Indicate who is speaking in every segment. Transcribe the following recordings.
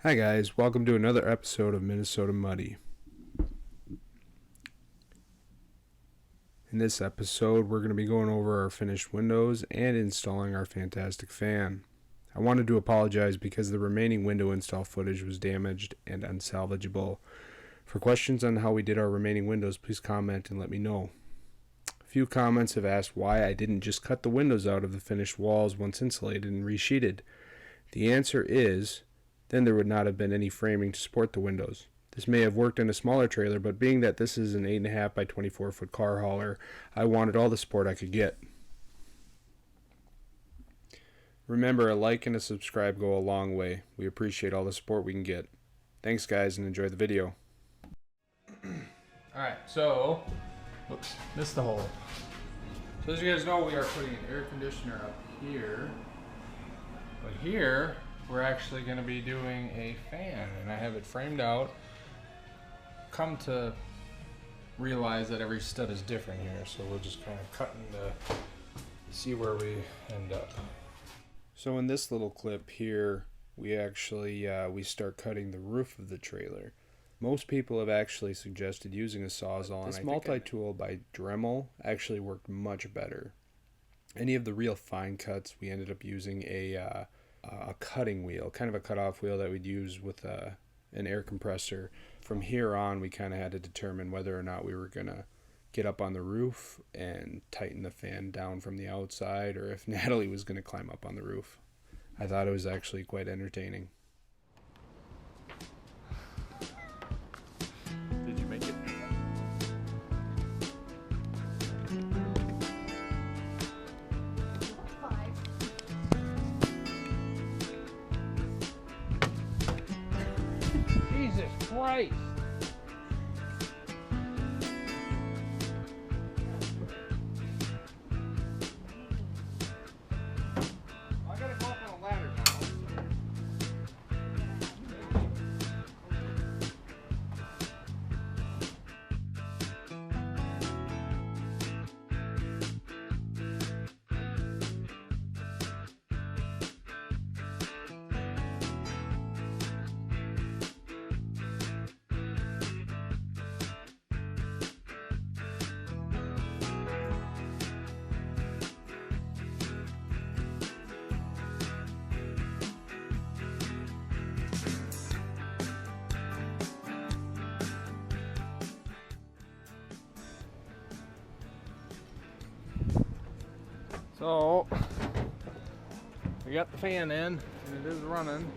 Speaker 1: Hi guys, welcome to another episode of Minnesota Muddy. In this episode, we're going to be going over our finished windows and installing our fantastic fan. I wanted to apologize because the remaining window install footage was damaged and unsalvageable. For questions on how we did our remaining windows, please comment and let me know. A few comments have asked why I didn't just cut the windows out of the finished walls once insulated and resheeted. The answer is, then there would not have been any framing to support the windows. This may have worked in a smaller trailer, but being that this is an 8.5 by 24 foot car hauler, I wanted all the support I could get. Remember, a like and a subscribe go a long way. We appreciate all the support we can get. Thanks guys, and enjoy the video. Alright, so, oops, missed the hole. So as you guys know, we are putting an air conditioner up here. But here, we're actually going to be doing a fan, and I have it framed out. Come to realize that every stud is different here, so we're just kind of cutting to see where we end up. So in this little clip here, we actually we start cutting the roof of the trailer. Most people have actually suggested using a Sawzall, and this multi-tool by Dremel actually worked much better. Any of the real fine cuts, we ended up using a cutting wheel, kind of a cutoff wheel that we'd use with an air compressor. From here on, we kind of had to determine whether or not we were going to get up on the roof and tighten the fan down from the outside, or if Natalie was going to climb up on the roof. I thought it was actually quite entertaining.
Speaker 2: Did you make it?
Speaker 1: Jesus Christ! I gotta go up on a ladder now. So, we got the fan in, and it is running,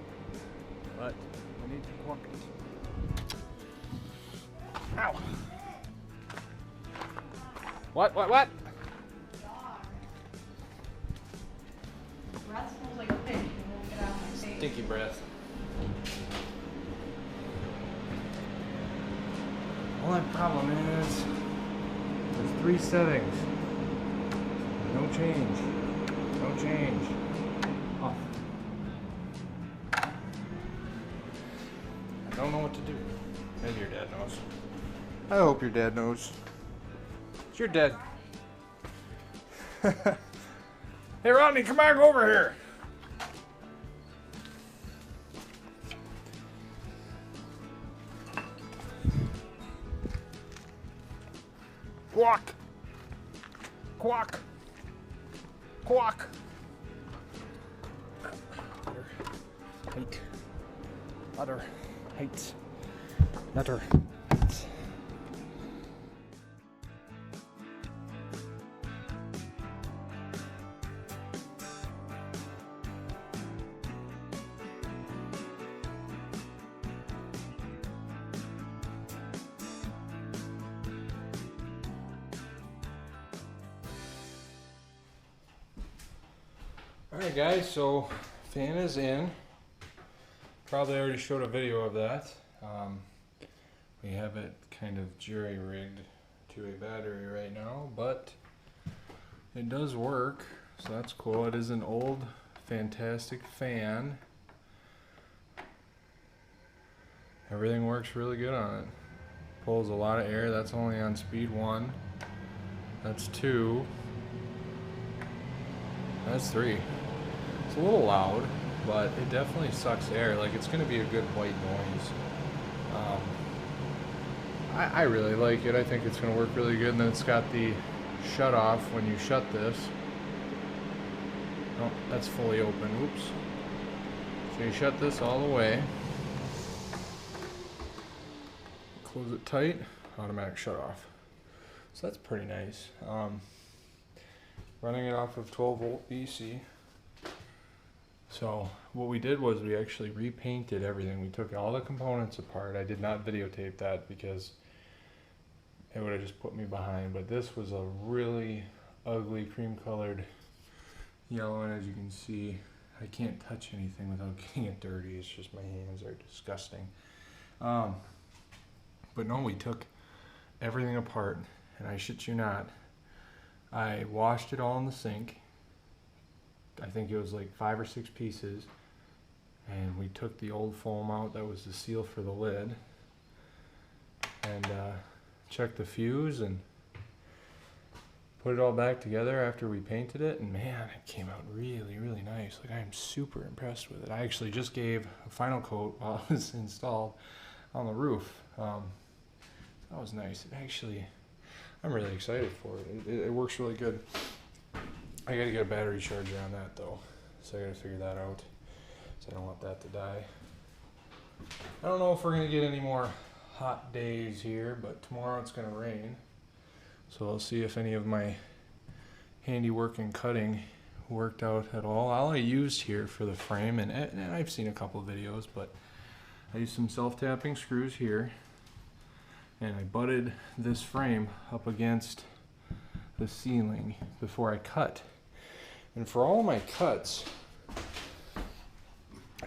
Speaker 1: but I need to cork it. Ow! What?
Speaker 3: Breath smells like a pig. You won't get out of my face.
Speaker 1: Stinky breath. Only problem is, there's 3 settings. No change. No change. Off. I don't know what to do. Maybe your dad knows. I hope your dad knows. It's your dad. Hey Rodney, come back over here. Quack. Quack. Quack. Height. Other heights. Nutter. Heights. Alright guys, so fan is in. Probably already showed a video of that. We have it kind of jury-rigged to a battery right now, but it does work, so that's cool. It is an old, fantastic fan. Everything works really good on it. Pulls a lot of air. That's only on speed 1. That's 2. That's 3. It's a little loud. but it definitely sucks air. Like, it's going to be a good white noise. I really like it. I think it's going to work really good. And then it's got the shut off when you shut this. Oh, that's fully open. Oops. So you shut this all the way. Close it tight. Automatic shut off. So that's pretty nice. Running it off of 12 volt DC. So what we did was we actually repainted everything. We took all the components apart. I did not videotape that because it would have just put me behind. But this was a really ugly cream colored yellow, and as you can see, I can't touch anything without getting it dirty. It's just my hands are disgusting. But no, we took everything apart, and I shit you not, I washed it all in the sink. I think it was like 5 or 6 pieces, and we took the old foam out that was the seal for the lid, and checked the fuse and put it all back together after we painted it, and man, it came out really, really nice. Like, I am super impressed with it. I actually just gave a final coat while it was installed on the roof. That was nice. It actually, I'm really excited for it. It works really good. I gotta get a battery charger on that though, so I gotta figure that out. So I don't want that to die. I don't know if we're gonna get any more hot days here, but tomorrow it's gonna rain. So I'll see if any of my handiwork and cutting worked out at all. All I used here for the frame, and I've seen a couple of videos, but I used some self-tapping screws here, and I butted this frame up against the ceiling before I cut. And for all my cuts,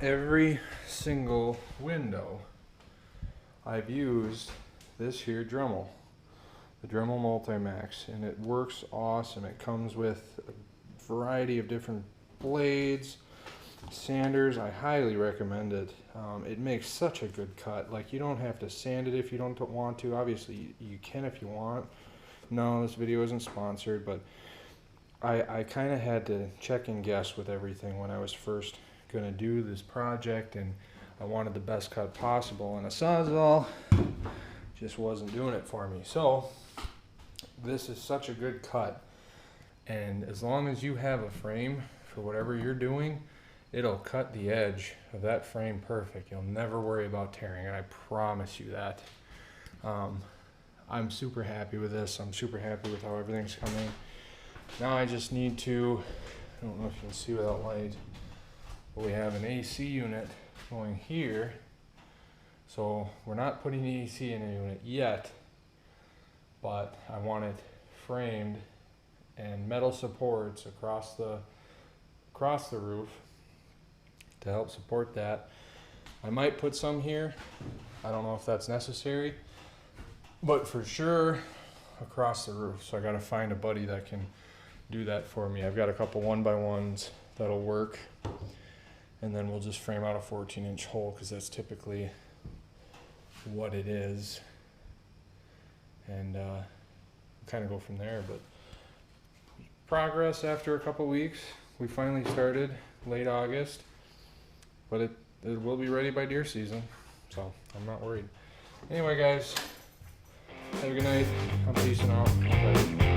Speaker 1: every single window, I've used this here Dremel, the Dremel Multimax, and it works awesome. It comes with a variety of different blades, sanders. I highly recommend it. It makes such a good cut. Like, you don't have to sand it if you don't want to. Obviously, you can if you want. No, this video isn't sponsored, but I kind of had to check and guess with everything when I was first going to do this project, and I wanted the best cut possible, and a Sawzall just wasn't doing it for me. So this is such a good cut, and as long as you have a frame for whatever you're doing, it'll cut the edge of that frame perfect. You'll never worry about tearing it, I promise you that. I'm super happy with this. I'm super happy with how everything's coming. Now I just need to, I don't know if you can see without light, but we have an AC unit going here. So we're not putting the AC in a unit yet, but I want it framed and metal supports across the roof to help support that. I might put some here. I don't know if that's necessary, but for sure across the roof. So I got to find a buddy that can do that for me. I've got a couple 1x1s that'll work, and then we'll just frame out a 14-inch hole because that's typically what it is, and kind of go from there. But progress after a couple weeks. We finally started late August, but it will be ready by deer season, so I'm not worried. Anyway, guys, have a good night. I'm peacing out. Bye.